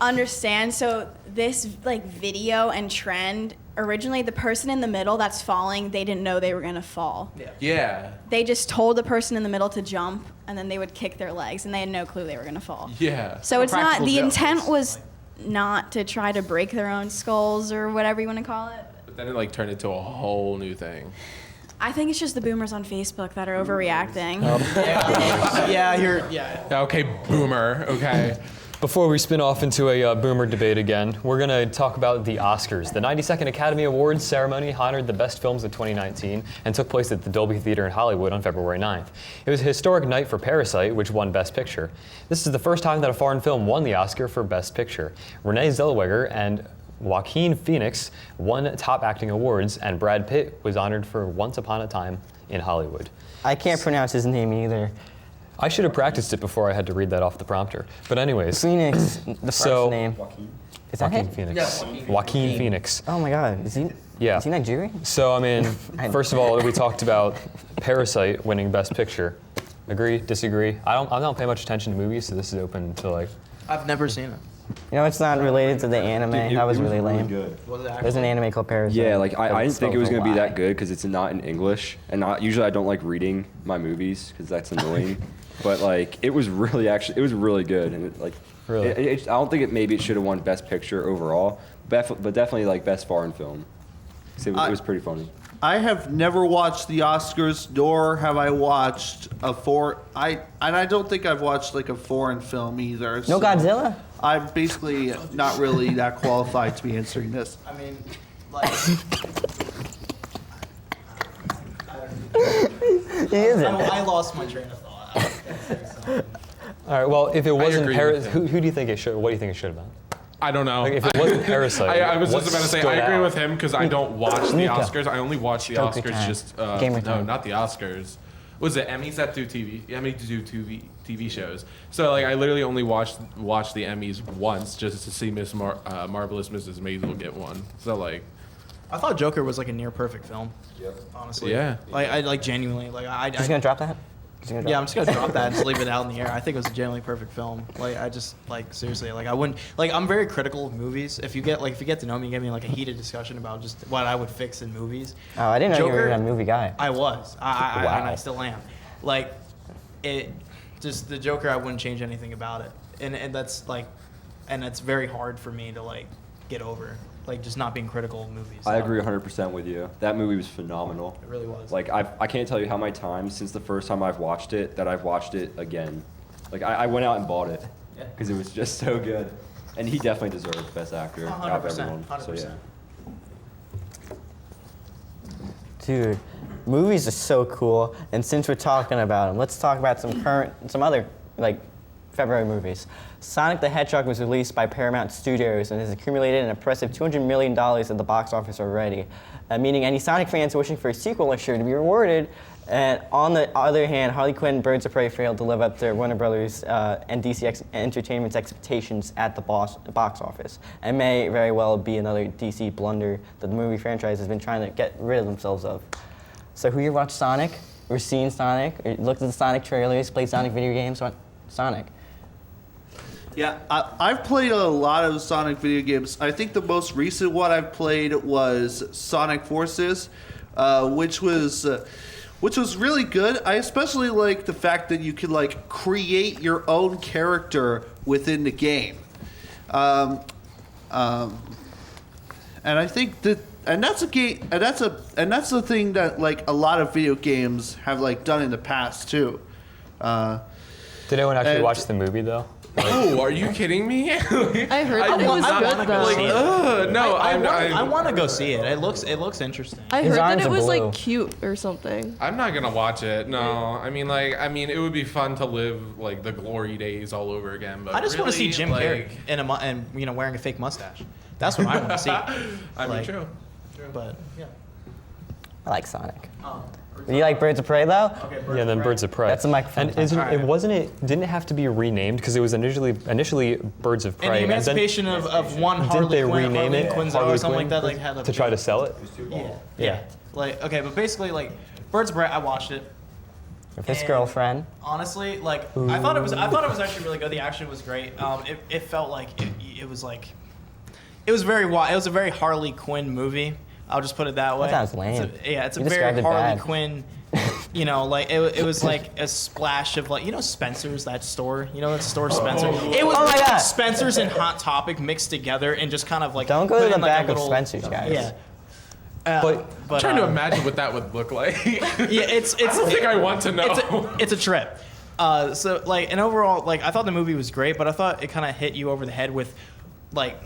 understand. So this like video and trend, originally the person in the middle that's falling, they didn't know they were gonna fall. Yeah. They just told the person in the middle to jump, and then they would kick their legs, and they had no clue they were gonna fall. Yeah. So it's not, practical the joke. intent was not to try to break their own skulls or whatever you want to call it. But then it like turned into a whole new thing. I think it's just the boomers on Facebook that are overreacting. yeah, Yeah, okay, boomer. Okay. Before we spin off into a boomer debate again, we're going to talk about the Oscars. The 92nd Academy Awards ceremony honored the best films of 2019 and took place at the Dolby Theater in Hollywood on February 9th. It was a historic night for Parasite, which won Best Picture. This is the first time that a foreign film won the Oscar for Best Picture. Renee Zellweger and Joaquin Phoenix won top acting awards, and Brad Pitt was honored for Once Upon a Time in Hollywood. I can't pronounce his name either. I should have practiced it before I had to read that off the prompter. But anyways, Phoenix, the So- first name. Is that Joaquin him? Phoenix. Joaquin Phoenix. Oh my God, is he? Yeah. Is he Nigerian? So, I mean, first of all, we talked about Parasite winning Best Picture. Agree, disagree? I don't pay much attention to movies, so this is open to like. I've never seen it. You know, it's not related to the anime. That was really lame. Good. Was it There's an anime called Parasite. Yeah, like I didn't think it was Spelled gonna be with a that good because it's not in English, and usually I don't like reading my movies because that's annoying. But like it was really good, and it, like Really? I don't think maybe it should have won Best Picture overall, but definitely like Best Foreign Film. 'Cause it was pretty funny. I have never watched the Oscars, nor have I watched I don't think I've watched like a foreign film either. No so Godzilla? I'm basically not really that qualified to be answering this. I mean, like. He isn't. I lost my train of thought. All right. Well, if it wasn't agree Parasite, with who do you think it should? What do you think it should have been? I don't know. Like, if it wasn't Parasite, I was what just about to say, stood I agree out? with him because I don't watch the Nico. Oscars. I only watch the Joker Oscars time. just, Gamer no, time. not the Oscars. Was it Emmys that do TV? Emmys do TV TV shows. So like I literally only watched the Emmys once just to see Marvelous Mrs. Maisel get one. So like, I thought Joker was like a near perfect film. Yep. Honestly. Yeah. Like I like genuinely like I. Just gonna drop that? Yeah, I'm just gonna drop that and just leave it out in the air. I think it was a genuinely perfect film. Like I just like seriously like I wouldn't like I'm very critical of movies. If you get to know me, get me like a heated discussion about just what I would fix in movies. Oh, I didn't know you Joker, were a movie guy. I was. Wow. And I still am. Like it, just the Joker. I wouldn't change anything about it. And that's like, and that's very hard for me to like get over. Like just not being critical of movies. I agree 100% with you. That movie was phenomenal. It really was. Like I can't tell you how many times since the first time I've watched it that I've watched it again. Like I went out and bought it because it was just so good, and he definitely deserved Best Actor out of 100%. everyone. 100%. So yeah. Dude, movies are so cool. And since we're talking about them, let's talk about some other like February movies. Sonic the Hedgehog was released by Paramount Studios and has accumulated an impressive $200 million at the box office already, meaning any Sonic fans wishing for a sequel are sure to be rewarded. And on the other hand, Harley Quinn and Birds of Prey failed to live up to Warner Brothers and DC Entertainment's expectations at the box office, and may very well be another DC blunder that the movie franchise has been trying to get rid of themselves of. So who here watched Sonic, or seen Sonic, or looked at the Sonic trailers, played Sonic video games? Sonic. Yeah, I've played a lot of Sonic video games. I think the most recent one I've played was Sonic Forces, which was really good. I especially like the fact that you can like create your own character within the game, and I think that that's a game, and that's the thing that like a lot of video games have like done in the past too. Did anyone actually watch the movie though? Oh, are you kidding me? I heard that it was good though. No, I want to go see it. It looks interesting. I His heard that arms it are was blue. like cute or something. I'm not gonna watch it. No, I mean, it would be fun to live like the glory days all over again. But I just want to see really, Jim Carrey and wearing a fake mustache. That's what I want to see. I mean, true. But yeah. I like Sonic. Do you like Birds of Prey though? Okay, Yeah, then Birds of Prey. That's a microphone. And didn't it have to be renamed because it was initially Birds of Prey. And the emancipation of one Didn't Harley they Quinn, rename it Quinzel Harley or something like that, Quinn like had a to try to sell it? Yeah. Like okay, but basically like Birds of Prey, I watched it. With his And girlfriend. Honestly, like I thought it was actually really good. The action was great. It felt like it was very wild. It was a very Harley Quinn movie. I'll just put it that way. That sounds lame. It's a You very described it Harley bad. Quinn. You know, like it was like a splash of like Spencer's, that store. You know that store Spencer. It was Oh my like God. Spencer's and Hot Topic mixed together and just kind of like Don't go put to the in, like, a back of little- Spencer's, guys. Yeah. But I'm trying to imagine what that would look like. Yeah, it's. I don't think I want to know. It's a trip. So like, and overall, like I thought the movie was great, but I thought it kind of hit you over the head with, like,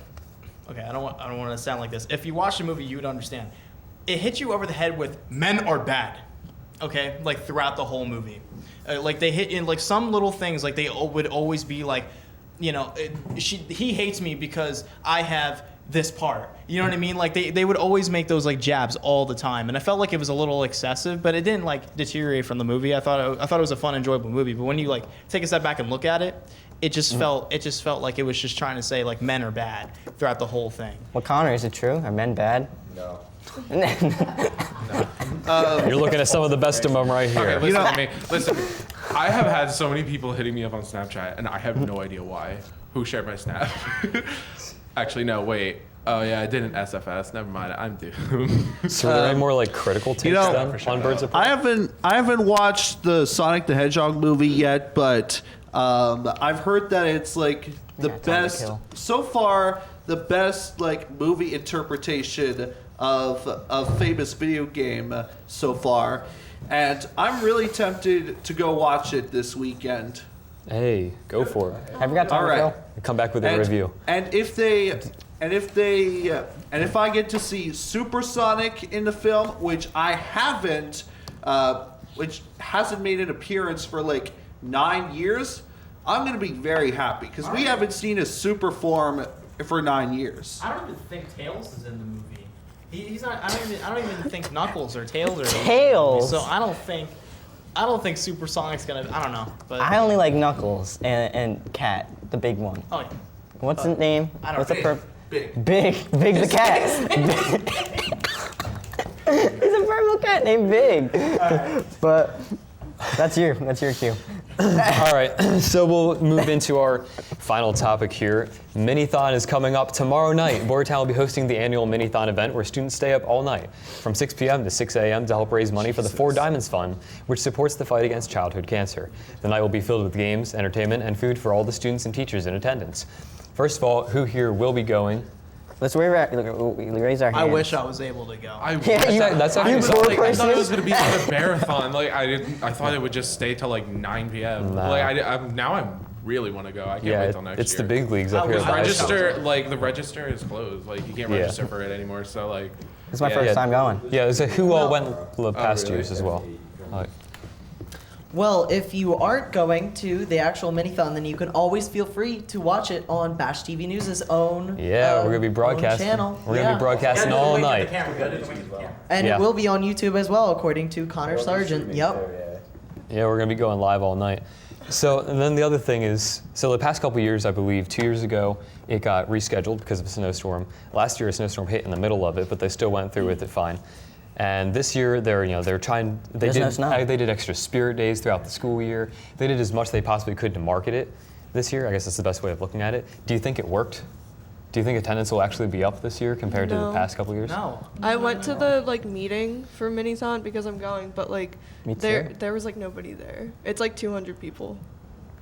okay, I don't want to sound like this. If you watch the movie, you would understand. It hit you over the head with men are bad. Okay, like throughout the whole movie, like they hit in like some little things, like they would always be like, he hates me because I have this part. You know what I mean? Like they would always make those like jabs all the time, and I felt like it was a little excessive, but it didn't like deteriorate from the movie. I thought it was a fun, enjoyable movie. But when you like take a step back and look at it, it just felt like it was just trying to say like men are bad throughout the whole thing. Well, Connor, is it true? Are men bad? No. You're looking at some of the best of them right here. Okay, listen to me. Listen, I have had so many people hitting me up on Snapchat, and I have no idea why. Who shared my Snap? Actually, no, wait. Oh yeah, I did an SFS. Never mind. I'm doomed. So are there any more like critical takes then on Birds of Prey? I haven't watched the Sonic the Hedgehog movie yet, but I've heard that it's like the best so far. The best like movie interpretation of famous video game so far, and I'm really tempted to go watch it this weekend. Hey, go for it. Have you got time All to right. go? Come back with a review. And if I get to see Super Sonic in the film, which I haven't, which hasn't made an appearance for like 9 years, I'm gonna be very happy because we haven't seen a super form for 9 years. I don't even think Tails is in the movie. He's not. I don't even think Knuckles or Tails are. Tails? So I don't think. I don't think Supersonic's gonna. I don't know, but I only like Knuckles and Cat, the big one. oh yeah. What's his name? I don't What's the know. Big. Big the cat. He's a purple cat named Big. But that's your cue. All right, so we'll move into our final topic here. Minithon is coming up tomorrow night. Boyertown will be hosting the annual Minithon event where students stay up all night from 6 p.m. to 6 a.m. to help raise money for the Four Diamonds Fund, which supports the fight against childhood cancer. The night will be filled with games, entertainment, and food for all the students and teachers in attendance. First of all, who here will be going? Let's raise our hands. I wish I was able to go. That's I actually I thought it was gonna be like a marathon. Like I thought it would just stay till like 9 p.m. Nah. Like I really want to go. I can't wait till next it's year. the big leagues up I here. was at the high school. The register is closed. Like you can't Yeah. register for it anymore. So like. This is my yeah. first time going. Yeah, so who all went the past really? years as well? Well, if you aren't going to the actual Minithon, then you can always feel free to watch it on Bash TV News' own Yeah, we're gonna be own broadcasting. channel. We're gonna be broadcasting all night. And Yeah. it will be on YouTube as well, according to Connor Sargent. Yep. Yeah, we're gonna be going live all night. So, and then the other thing is, so the past couple years, I believe, 2 years ago, it got rescheduled because of a snowstorm. Last year, a snowstorm hit in the middle of it, but they still went through with it fine. And this year, they're trying. There's no snow. They did extra spirit days throughout the school year. They did as much they possibly could to market it this year. I guess that's the best way of looking at it. Do you think it worked? Do you think attendance will actually be up this year compared to the No. past couple years? No. I went to the meeting for Minithon because I'm going, but Me there was nobody there. It's 200 people.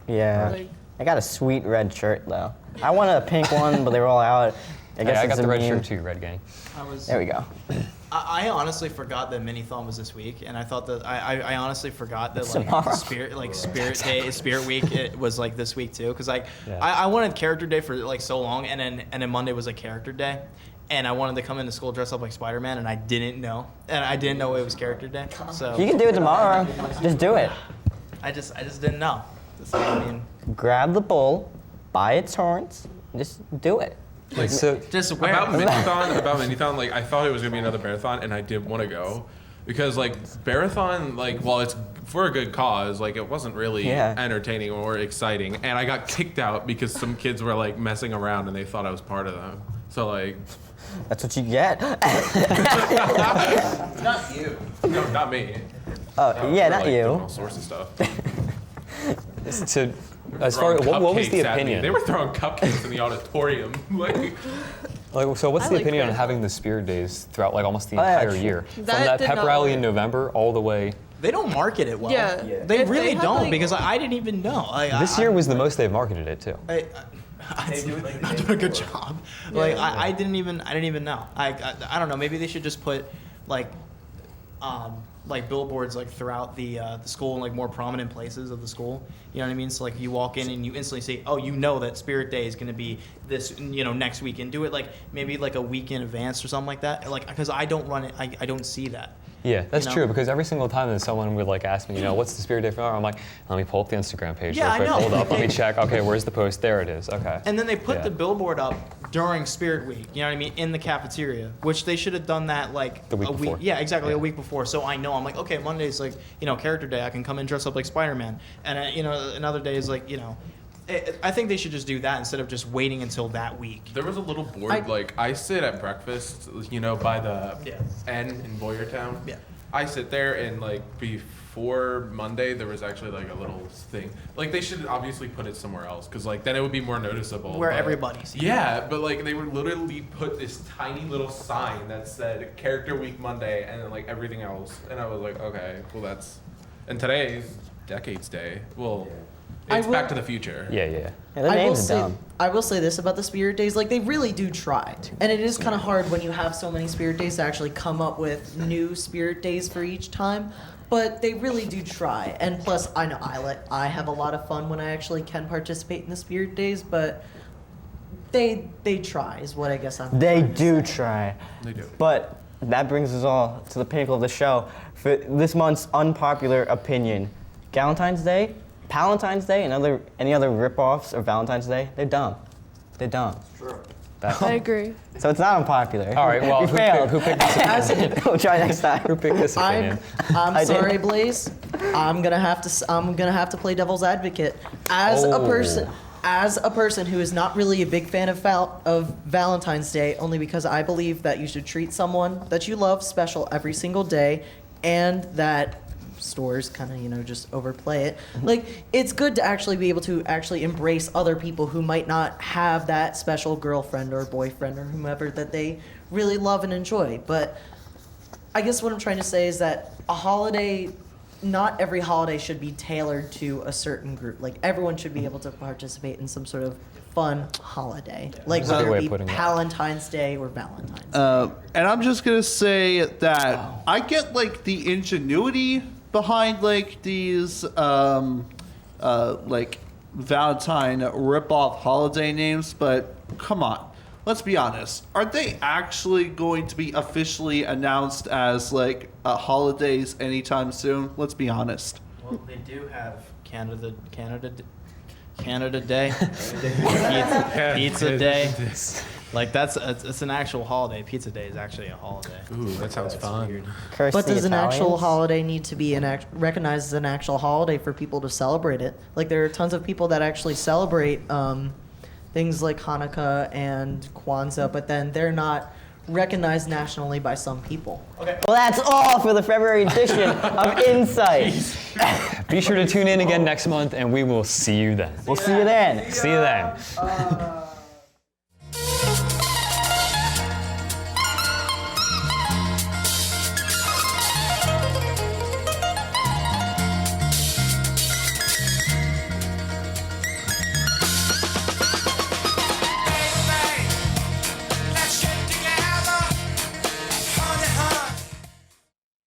Yeah. Like- I got a sweet red shirt though. I wanted a pink one, but they were all out. I guess I it's got a the red meme. shirt too, Red Gang. There we go. I honestly forgot that Minithon was this week, and I thought that I honestly forgot that It's tomorrow. Spirit Week it was this week too, because Yeah. I wanted Character Day for so long, and then Monday was Character Day, and I wanted to come into school dressed up like Spider-Man, and I didn't know it was Character Day, so You can do it tomorrow. Just do it. I just didn't know. So, I mean, Grab the bull, buy its horns, just do it. So, just wear About it. Minithon, I thought it was gonna be another marathon, and I didn't want to go because marathon, while it's for a good cause, it wasn't really Yeah. entertaining or exciting, and I got kicked out because some kids were messing around and they thought I was part of them. So That's what you get. Not you. no, not me. Yeah, They were, not doing you. All sorts of stuff. so as far Throwing what was the cupcakes at me. opinion? They were throwing cupcakes in the auditorium. So what's I the like opinion on marathon. having the spirit days throughout almost the Oh, yeah, entire true. year? From That that did pep not rally in work. November all the way. They don't market it well. Yeah. They If really they had, don't, because I didn't even know. This year was the most they've marketed it too. I'm not doing a good job. I didn't even know. I don't know. Maybe they should just put billboards throughout the school in more prominent places of the school. You know what I mean? So you walk in and you instantly say, oh, that Spirit Day is going to be this next week, and do it maybe a week in advance or something like that. Because I don't run it, I don't see that. Yeah, that's You know? true, because every single time that someone would ask me, what's the Spirit Day for? I'm like, let me pull up the Instagram page Yeah, real I quick. know. Hold up, let me check. Okay, where's the post? There it is. Okay. And then they put Yeah. the billboard up during Spirit Week, you know what I mean, in the cafeteria, which they should have done that The week a before. week. Yeah, exactly, Yeah. a week before. So I know, I'm okay, Monday's Character Day, I can come in dressed up like Spider-Man. And another day is I think they should just do that instead of just waiting until that week. There was a little board, I sit at breakfast, by the N in Boyertown. Yeah. I sit there and before Monday, there was actually a little thing. They should obviously put it somewhere else, because then it would be more noticeable. Where but- everybody sees it. Yeah, but they would literally put this tiny little sign that said Character Week Monday and then everything else. And I was okay, well that's, and today's Decades Day. Well, it's Back to the Future. Yeah. Yeah, the I will names are say, dumb. I will say this about the Spirit Days, they really do try. And it is kind of hard when you have so many Spirit Days to actually come up with new Spirit Days for each time. But they really do try. And plus, I know I have a lot of fun when I actually can participate in the Spirit Days, but they try is what I guess I'm They trying to do say. try. They do. But that brings us all to the pinnacle of the show. For this month's unpopular opinion, Galentine's Day, Palentine's Day, and any other rip-offs of Valentine's Day, they're dumb. They're dumb. I agree. So it's not unpopular. All right, well, You failed. who picked this opinion? We'll try next time. Who picked this opinion? I'm I did. sorry, Blaze. I'm gonna have to play devil's advocate as a person who is not really a big fan of Valentine's Day, only because I believe that you should treat someone that you love special every single day, and that stores kind of just overplay it. Like, it's good to actually be able to actually embrace other people who might not have that special girlfriend or boyfriend or whomever that they really love and enjoy. But I guess what I'm trying to say is that not every holiday should be tailored to a certain group. Like, everyone should be able to participate in some sort of fun holiday, like That's a good whether way it of be putting it. Valentine's Day or Valentine's Day. And I'm just gonna say that I get like the ingenuity behind like these like Valentine rip-off holiday names, but come on, let's be honest. Are they actually going to be officially announced as like holidays anytime soon? Let's be honest. Well, they do have Canada Day, Pizza Day. Like it's an actual holiday. Pizza Day is actually a holiday. Ooh, that sounds fun. Curse But the does an actual Italians. holiday need to be recognized as an actual holiday for people to celebrate it? Like, there are tons of people that actually celebrate things like Hanukkah and Kwanzaa, but then they're not recognized nationally by some people. Well, that's all for the February edition of Insight. Be sure to tune in again next month, and we will see you then. We'll see you then. See you then.